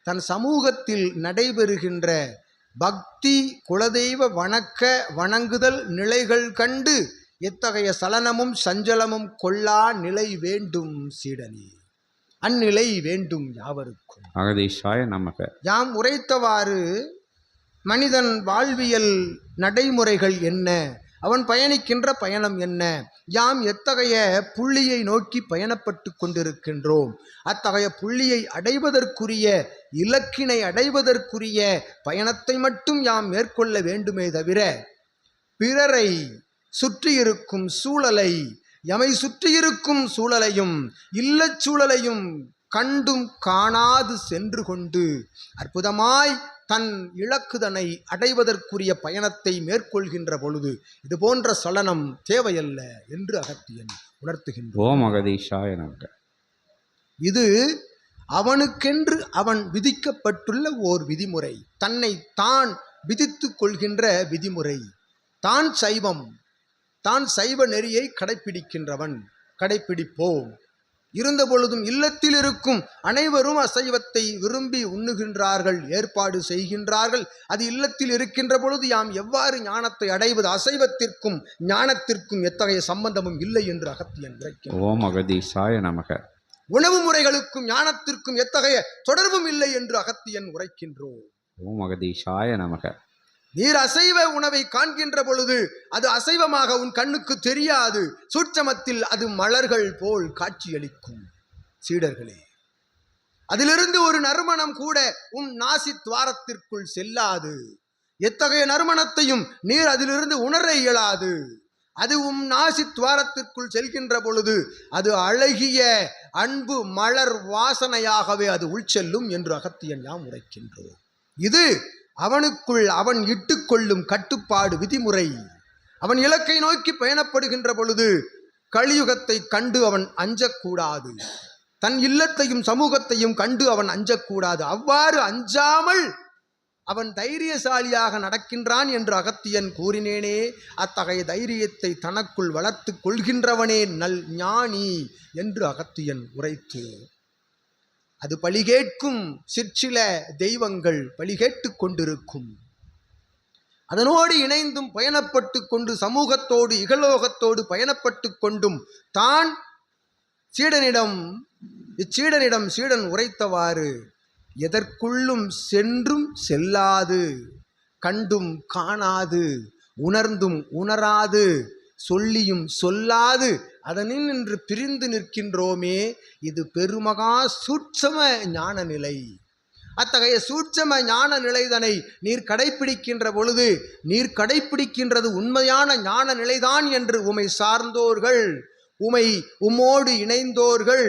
தன் சமூகத்தில் நடைபெறுகின்ற பக்தி, குலதெய்வ வணங்குதல் நிலைகள் கண்டு எத்தகைய சலனமும் சஞ்சலமும் கொள்ளா நிலை வேண்டும் சீடனே. அந்நிலை வேண்டும் யாவருக்கும். அகதீஷாய நமக. யாம் உரைத்தவாறு மனிதன் வாழ்வியல் நடைமுறைகள் என்ன, அவன் பயணிக்கின்ற பயணம் என்ன, யாம் எத்தகைய புள்ளியை நோக்கி பயணப்பட்டு கொண்டிருக்கின்றோம், அத்தகைய புள்ளியை அடைவதற்குரிய, இலக்கினை அடைவதற்குரிய பயணத்தை மட்டும் யாம் மேற்கொள்ள வேண்டுமே தவிர பிறரை சுற்றியிருக்கும் சூழலை, எமை சுற்றியிருக்கும் சூழலையும் இல்லச் சூழலையும் கண்டும் காணாது சென்று கொண்டு அற்புதமாய் தன் இலக்குதனை அடைவதற்குரிய பயணத்தை மேற்கொள்கின்ற பொழுது இது போன்ற சலனம் தேவையல்ல என்று அகத்தியன் உணர்த்துகின்றான். ஓம் அகதீஷாய நமக. இது அவனுக்கென்று அவன் விதிக்கப்பட்டுள்ள ஓர் விதிமுறை, தன்னை தான் விதித்து கொள்கின்ற விதிமுறை. தான் சைவம், தான் சைவ நெறியை கடைப்பிடிக்கின்றவன், கடைப்பிடிப்போம். இருந்த பொழுதும் இல்லத்தில் இருக்கும் அனைவரும் அசைவத்தை விரும்பி உண்ணுகின்றார்கள், ஏற்பாடு செய்கின்றார்கள். அது இல்லத்தில் இருக்கின்ற பொழுது யாம் எவ்வாறு ஞானத்தை அடைவது? அசைவத்திற்கும் ஞானத்திற்கும் எத்தகைய சம்பந்தமும் இல்லை என்று அகத்தியன் உரைக்கின்றான். ஓம் அகதீஷாய நமக. உணவு முறைகளுக்கும் ஞானத்திற்கும் எத்தகைய தொடர்பும் இல்லை என்று அகத்தியன் உரைக்கின்றோம். ஓம் அகதீஷாய நமக. நீர் அசைவ உணவை காண்கின்ற பொழுது அது அசைவமாக உன் கண்ணுக்கு தெரியாது. சூட்சமத்தில் அது மலர்கள் போல் காட்சியளிக்கும். சீடர்களே, அதிலிருந்து ஒரு நறுமணம் கூட உன் நாசி துவாரத்திற்குள் செல்லாது. எத்தகைய நறுமணத்தையும் நீர் அதிலிருந்து உணர இயலாது. அது உன் நாசி துவாரத்திற்குள் செல்கின்ற பொழுது அது அழகிய அன்பு மலர் வாசனையாகவே அது உள்செல்லும் என்று அகத்தியன் யாம் உரைக்கின்றோம். இது அவனுக்குள் அவன் இட்டுக்கொள்ளும் கட்டுப்பாடு, விதிமுறை. அவன் இலக்கை நோக்கி பயணப்படுகின்ற பொழுது கலியுகத்தை கண்டு அவன் அஞ்சக்கூடாது. தன் இல்லத்தையும் சமூகத்தையும் கண்டு அவன் அஞ்சக்கூடாது. அவ்வாறு அஞ்சாமல் அவன் தைரியசாலியாக நடக்கின்றான் என்று அகத்தியன் கூறினேனே, அத்தகைய தைரியத்தை தனக்குள் வளர்த்து கொள்கின்றவனே நல் ஞானி என்று அகத்தியன் உரைத்து, அது பலிகேட்கும் சிற்சில தெய்வங்கள் பலிகேட்டு கொண்டிருக்கும். அதனோடு இணைந்தும் பயணப்பட்டு கொண்டு சமூகத்தோடு இகலோகத்தோடு பயணப்பட்டு கொண்டும் தான் இச்சீடனிடம் சீடன் உரைத்தவாறு, எதற்குள்ளும் சென்றும் செல்லாது, கண்டும் காணாது, உணர்ந்தும் உணராது, சொல்லியும் சொல்லாது அதனின்று பிரிந்து நிற்கின்றோமே, இது பெருமகா சூட்சம ஞான நிலை. அத்தகைய சூட்சம ஞான நிலைதனை நீர் கடைப்பிடிக்கின்ற பொழுது, நீர் கடைப்பிடிக்கின்றது உண்மையான ஞான நிலைதான் என்று உமை சார்ந்தோர்கள், உம்மோடு இணைந்தோர்கள்,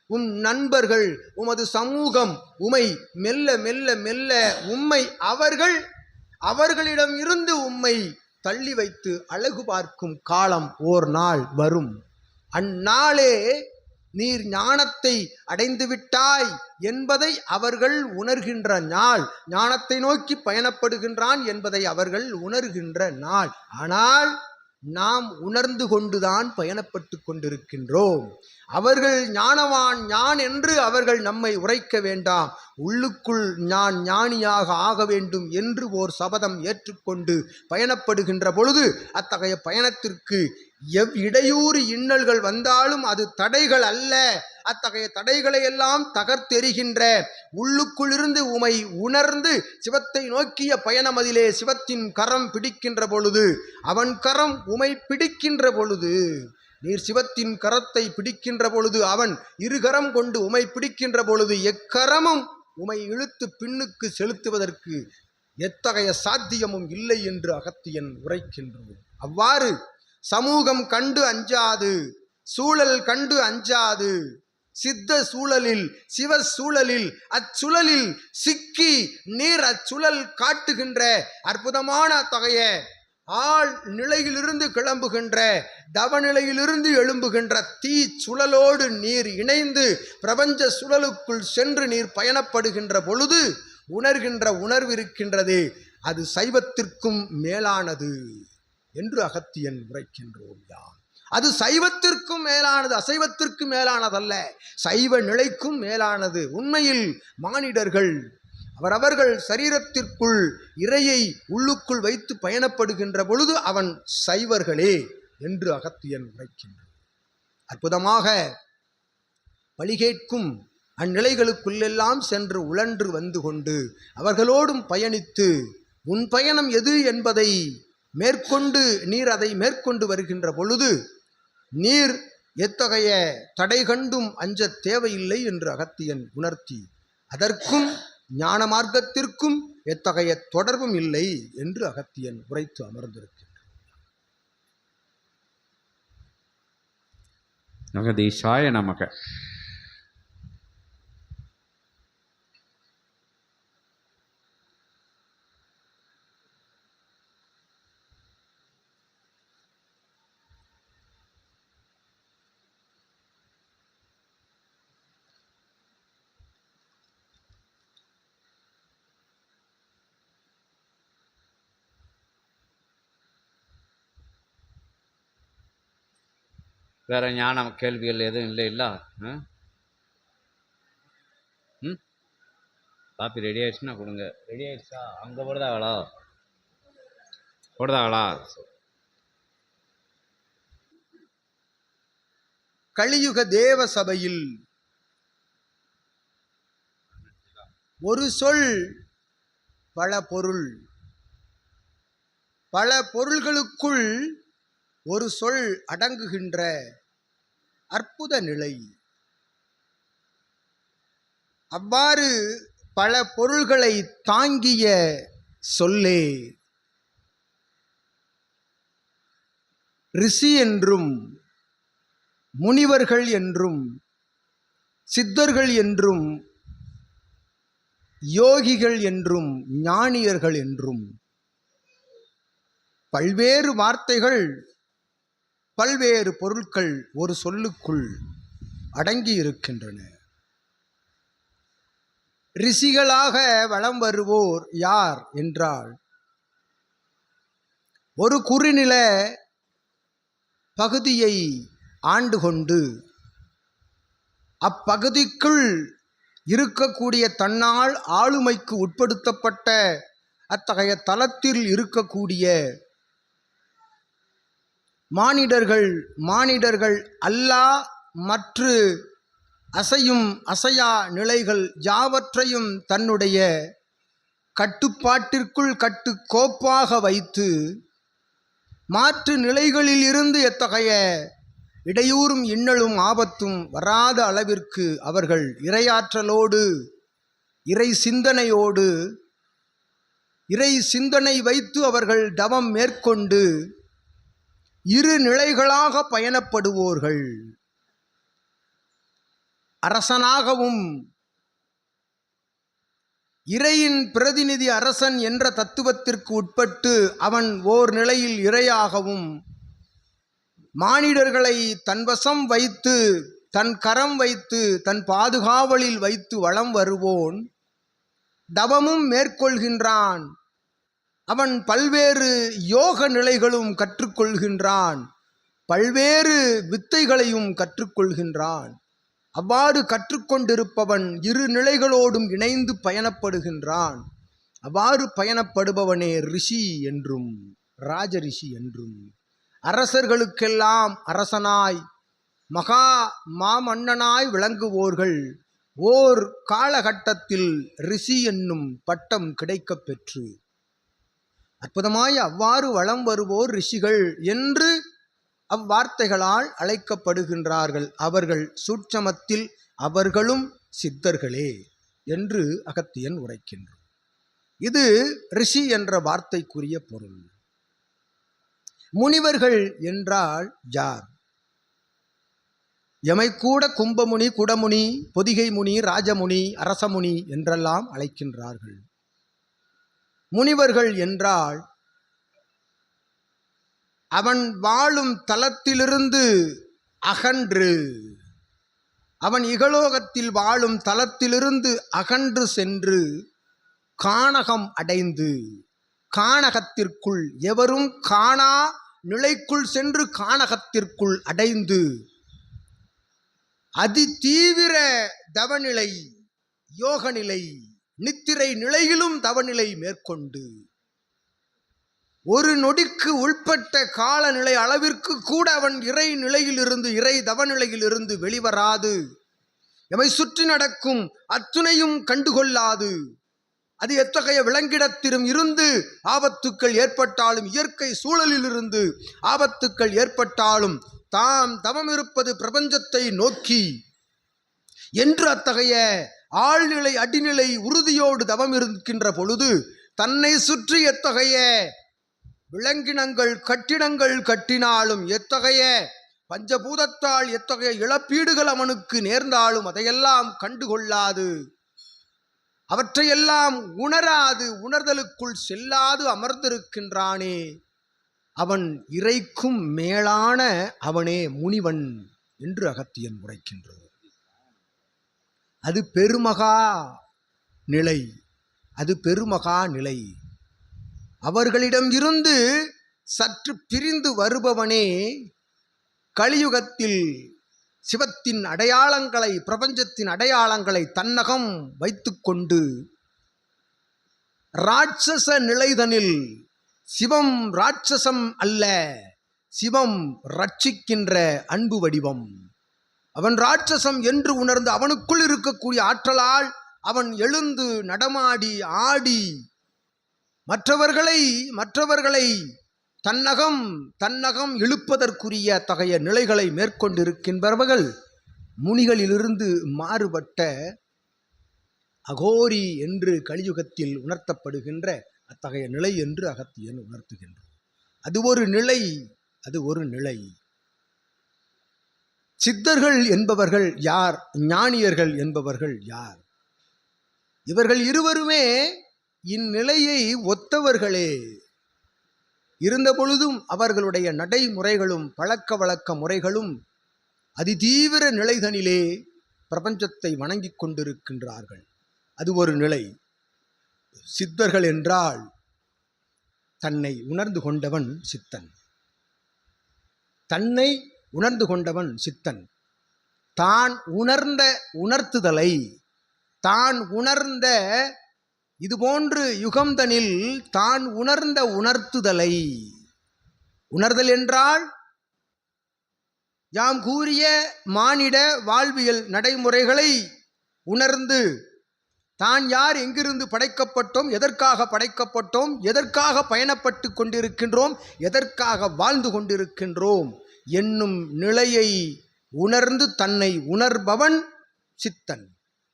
உம் நண்பர்கள், உமது சமூகம் உம்மை மெல்ல மெல்ல மெல்ல உம்மை அவர்களிடம் இருந்து உம்மை தள்ளி வைத்து அழகு பார்க்கும் காலம் ஓர் நாள் வரும். அந்நாளே நீர் ஞானத்தை அடைந்து விட்டாய் என்பதை அவர்கள் உணர்கின்ற நாள், ஞானத்தை நோக்கி பயணப்படுகின்றான் என்பதை அவர்கள் உணர்கின்ற நாள். ஆனால் நாம் உணர்ந்து கொண்டுதான் பயணப்பட்டு கொண்டிருக்கின்றோம். அவர்கள் ஞானவான் ஞான் என்று அவர்கள் நம்மை உரைக்க வேண்டாம். உள்ளுக்குள் நான் ஞானியாக ஆக வேண்டும் என்று ஓர் சபதம் ஏற்றுக்கொண்டு பயணப்படுகின்ற பொழுது, அத்தகைய பயணத்திற்கு இடையூறு இன்னல்கள் வந்தாலும் அது தடைகள் அல்ல. அத்தகைய தடைகளை எல்லாம் தகர்த்தெறிகின்ற, உள்ளுக்குள்ளிருந்து உமை உணர்ந்து சிவத்தை நோக்கிய பயணம். அதிலே சிவத்தின் கரம் பிடிக்கின்ற பொழுது, அவன் கரம் உமை பிடிக்கின்ற பொழுது, நீர் சிவத்தின் கரத்தை பிடிக்கின்ற பொழுது, அவன் இருகரம் கொண்டு உமை பிடிக்கின்ற பொழுது, எக்கரமும் உமை இழுத்து பின்னுக்கு செலுத்துவதற்கு எத்தகைய சாத்தியமும் இல்லை என்று அகத்தியன் உரைக்கின்றது. அவ்வாறு சமூகம் கண்டு அஞ்சாது, சூழல் கண்டு அஞ்சாது, சித்த சூழலில் சிவ சூழலில் அச்சுழலில் சிக்கி நீர் அச்சுழல் காட்டுகின்ற அற்புதமான அத்தகைய ஆள் நிலையிலிருந்து கிளம்புகின்ற, தவநிலையிலிருந்து எழும்புகின்ற தீ சுழலோடு நீர் இணைந்து பிரபஞ்ச சுழலுக்குள் சென்று நீர் பயணப்படுகின்ற பொழுது உணர்கின்ற உணர்வு இருக்கின்றது, அது சைவத்திற்கும் மேலானது என்று அகத்தியன் உரைக்கின்றோம். யாம் அது சைவத்திற்கும் மேலானது, அசைவத்திற்கு மேலானதல்ல, சைவ நிலைக்கும் மேலானது. உண்மையில் மானிடர்கள் அவரவர்கள் சரீரத்திற்குள் இறையை உள்ளுக்குள் வைத்து பயணப்படுகின்ற பொழுது அவன் சைவர்களே என்று அகத்தியன் உரைக்கின்றான். அற்புதமாக வழிகேட்கும் அந்நிலைகளுக்குள்ளெல்லாம் சென்று உழன்று வந்து கொண்டு அவர்களோடும் பயணித்து, உன் பயணம் எது என்பதை மேற்கொண்டு நீர் அதை மேற்கொண்டு வருகின்ற பொழுது, நீர் எத்தகைய தடை கண்டும் அஞ்ச தேவையில்லை என்று அகத்தியன் உணர்த்தி, அதற்கும் ஞான மார்க்கத்திற்கும் எத்தகைய தொடர்பும் இல்லை என்று அகத்தியன் உரைத்து அமர்ந்திருக்கின்றான். ஜெகதீஷாய நமக. வேற ஞான கேள்விகள் எதுவும் இல்லை? காப்பி ரெடி ஆயிடுச்சுன்னா கொடுங்க. ரெடி ஆயிடுச்சா? அங்கே போடுதாங்களா? கலியுக தேவ சபையில் ஒரு சொல் பல பொருள், பல பொருள்களுக்குள் ஒரு சொல் அடங்குகின்ற அற்புத நிலை. அவ்வாறு பல பொருள்களை தாங்கிய சொல்லே ரிஷி என்றும் முனிவர்கள் என்றும் சித்தர்கள் என்றும் யோகிகள் என்றும் ஞானியர்கள் என்றும் பல்வேறு வார்த்தைகள், பல்வேறு பொருட்கள் ஒரு சொல்லுக்குள் அடங்கி இருக்கின்றன. ரிஷிகளாக வலம் வருவோர் யார் என்றால், ஒரு குறுநில பகுதியை ஆண்டு கொண்டு அப்பகுதிக்குள் இருக்கக்கூடிய தன்னால் ஆளுமைக்கு உட்படுத்தப்பட்ட அத்தகைய தலத்தில் இருக்கக்கூடிய மானிடர்கள் அல்லா மற்ற அசையும் அசையா நிலைகள் யாவற்றையும் தன்னுடைய கட்டுப்பாட்டிற்குள் கட்டுக்கோப்பாக வைத்து மாற்று நிலைகளில் இருந்து எத்தகைய இடையூறும் இன்னலும் ஆபத்தும் வராத அளவிற்கு அவர்கள் இறையாற்றலோடு இறை சிந்தனையோடு இறை சிந்தனை வைத்து அவர்கள் தவம் மேற்கொண்டு இரு நிலைகளாக பயணப்படுவோர்கள். அரசனாகவும் இறையின் பிரதிநிதி அரசன் என்ற தத்துவத்திற்கு உட்பட்டு அவன் ஓர் நிலையில் இறையாகவும், மானிடர்களை தன்வசம் வைத்து தன் கரம் வைத்து தன் பாதுகாவலில் வைத்து வலம் வருவோன் தவமும் மேற்கொள்கின்றான். அவன் பல்வேறு யோக நிலைகளும் கற்றுக்கொள்கின்றான், பல்வேறு வித்தைகளையும் கற்றுக்கொள்கின்றான். அவ்வாறு கற்றுக்கொண்டிருப்பவன் இரு நிலைகளோடும் இணைந்து பயணப்படுகின்றான். அவ்வாறு பயணப்படுபவனே ரிஷி என்றும் ராஜரிஷி என்றும், அரசர்களுக்கெல்லாம் அரசனாய் மகா மாமன்னனாய் விளங்குவோர்கள் ஓர் காலகட்டத்தில் ரிஷி என்னும் பட்டம் கிடைக்கப் பெற்று அற்புதமாய் அவ்வாறு வலம் வருவோர் ரிஷிகள் என்று அவ்வார்த்தைகளால் அழைக்கப்படுகின்றார்கள். அவர்கள் சூட்சமத்தில் அவர்களும் சித்தர்களே என்று அகத்தியன் உரைக்கின்றார். இது ரிஷி என்ற வார்த்தைக்குரிய பொருள். முனிவர்கள் என்றால் யார்? எமைக்கூட கும்பமுனி, குடமுனி, பொதிகை முனி, ராஜமுனி, அரசமுனி என்றெல்லாம் அழைக்கின்றார்கள். முனிவர்கள் என்றால் அவன் வாழும் தலத்திலிருந்து அகன்று, அவன் இகலோகத்தில் வாழும் தலத்திலிருந்து அகன்று சென்று கானகம் அடைந்து, கானகத்திற்குள் எவரும் காணா நிலைக்குள் சென்று கானகத்திற்குள் அடைந்து அதிதீவிர தவநிலை, யோகநிலை, நித்திரை நிலையிலும் தவநிலை மேற்கொண்டு ஒரு நொடிக்கு உள்பட்ட காலநிலை அளவிற்கு கூட அவன் இறை நிலையிலிருந்து இறை தவநிலையிலிருந்து வெளிவராது, எமை சுற்றி நடக்கும் அத்துணையும் கண்டுகொள்ளாது, அது எத்தகைய விலங்கிடத்திலும் இருந்து ஆபத்துக்கள் ஏற்பட்டாலும், இயற்கை சூழலிலிருந்து ஆபத்துக்கள் ஏற்பட்டாலும் தாம் தவம் இருப்பது பிரபஞ்சத்தை நோக்கி என்று அத்தகைய ஆழ்நிலை அடிநிலை உறுதியோடு தவம் இருக்கின்ற பொழுது தன்னை சுற்றி எத்தகைய விலங்கினங்கள் கட்டிடங்கள் கட்டினாலும், எத்தகைய பஞ்சபூதத்தால் எத்தகைய இழப்பீடுகள் அவனுக்கு நேர்ந்தாலும் அதையெல்லாம் கண்டுகொள்ளாது, அவற்றையெல்லாம் உணராது, உணர்தலுக்குள் செல்லாது அமர்ந்திருக்கின்றானே அவன் இறைக்கும் மேலான அவனே முனிவன் என்று அகத்தியன் உரைக்கின்றார். அது பெருமகா நிலை, அது பெருமகா நிலை. அவர்களிடம் இருந்து சற்று பிரிந்து வருபவனே கலியுகத்தில் சிவத்தின் அடையாளங்களை, பிரபஞ்சத்தின் அடையாளங்களை தன்னகம் வைத்துக்கொண்டு ராட்சச நிலைதனில், சிவம் ராட்சசம் அல்ல, சிவம் ரட்சிக்கின்ற அன்பு வடிவம். அவன் ராட்சசம் என்று உணர்ந்து அவனுக்குள் இருக்கக்கூடிய ஆற்றலால் அவன் எழுந்து நடமாடி ஆடி மற்றவர்களை தன்னகம் இழுப்பதற்குரிய அத்தகைய நிலைகளை மேற்கொண்டிருக்கின்றவர்கள் முனிகளிலிருந்து மாறுபட்ட அகோரி என்று கலியுகத்தில் உணர்த்தப்படுகின்ற அத்தகைய நிலை என்று அகத்தியன் உணர்த்துகின்றார். அது ஒரு நிலை, அது ஒரு நிலை. சித்தர்கள் என்பவர்கள் யார்? ஞானியர்கள் என்பவர்கள் யார்? இவர்கள் இருவருமே இந்நிலையை ஒத்தவர்களே. இருந்த பொழுதும் அவர்களுடைய நடைமுறைகளும் பழக்க வழக்க முறைகளும் அதிதீவிர நிலைதனிலே பிரபஞ்சத்தை வணங்கிக் கொண்டிருக்கின்றார்கள். அது ஒரு நிலை. சித்தர்கள் என்றால் தன்னை உணர்ந்து கொண்டவன் சித்தன். தன்னை உணர்ந்து கொண்டவன் சித்தன். தான் உணர்ந்த உணர்த்துதலை, தான் உணர்ந்த இதுபோன்று யுகம்தனில் தான் உணர்ந்த உணர்த்துதலை, உணர்தல் என்றால் யாம் கூறிய மானிட வாழ்வியல் நடைமுறைகளை உணர்ந்து தான் யார், எங்கிருந்து படைக்கப்பட்டோம், எதற்காக படைக்கப்பட்டோம், எதற்காக பயணப்பட்டு கொண்டிருக்கின்றோம், எதற்காக வாழ்ந்து கொண்டிருக்கின்றோம் என்னும் நிலையை உணர்ந்து தன்னை உணர்பவன் சித்தன்.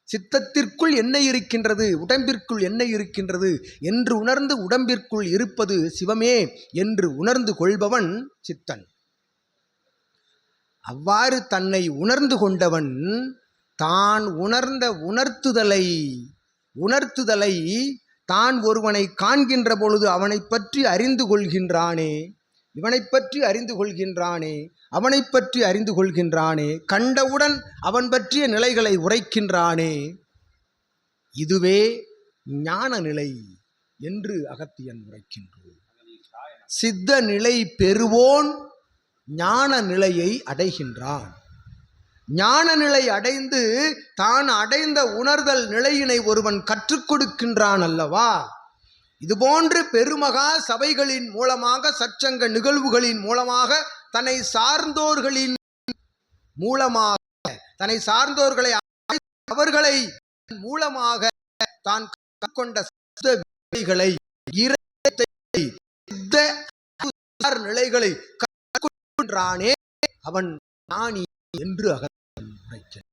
சித்தத்திற்குள் என்ன இருக்கின்றது, உடம்பிற்குள் என்ன இருக்கின்றது என்று உணர்ந்து உடம்பிற்குள் இருப்பது சிவமே என்று உணர்ந்து கொள்பவன் சித்தன். அவ்வாறு தன்னை உணர்ந்து கொண்டவன் தான் உணர்ந்த உணர்த்துதலை தான் ஒருவனை காண்கின்ற பொழுது அவனை பற்றி அறிந்து கொள்கின்றானே, இவனை பற்றி அறிந்து கொள்கின்றானே, அவனை பற்றி அறிந்து கொள்கின்றானே, கண்டவுடன் அவன் பற்றிய நிலைகளை உரைக்கின்றானே, இதுவே ஞான நிலை என்று அகத்தியன் உரைக்கின்றோம். சித்த நிலை பெறுவோன் ஞான நிலையை அடைகின்றான். ஞான நிலை அடைந்து தான் அடைந்த உணர்தல் நிலையினை ஒருவன் கற்றுக் கொடுக்கின்றான் அல்லவா. இதுபோன்று பெருமகா சபைகளின் மூலமாக, சற்சங்க நிகழ்வுகளின் மூலமாக, தன்னை சார்ந்தோர்களின் மூலமாக, தன்னை சார்ந்தோர்களை அவர்களை மூலமாக தான் கற்றுக்கொண்ட நிலைகளை, நிலைகளை கற்றுக்கொண்டானே அவன் ஞானி என்று அகத்தியன் உரைக்கின்றான்.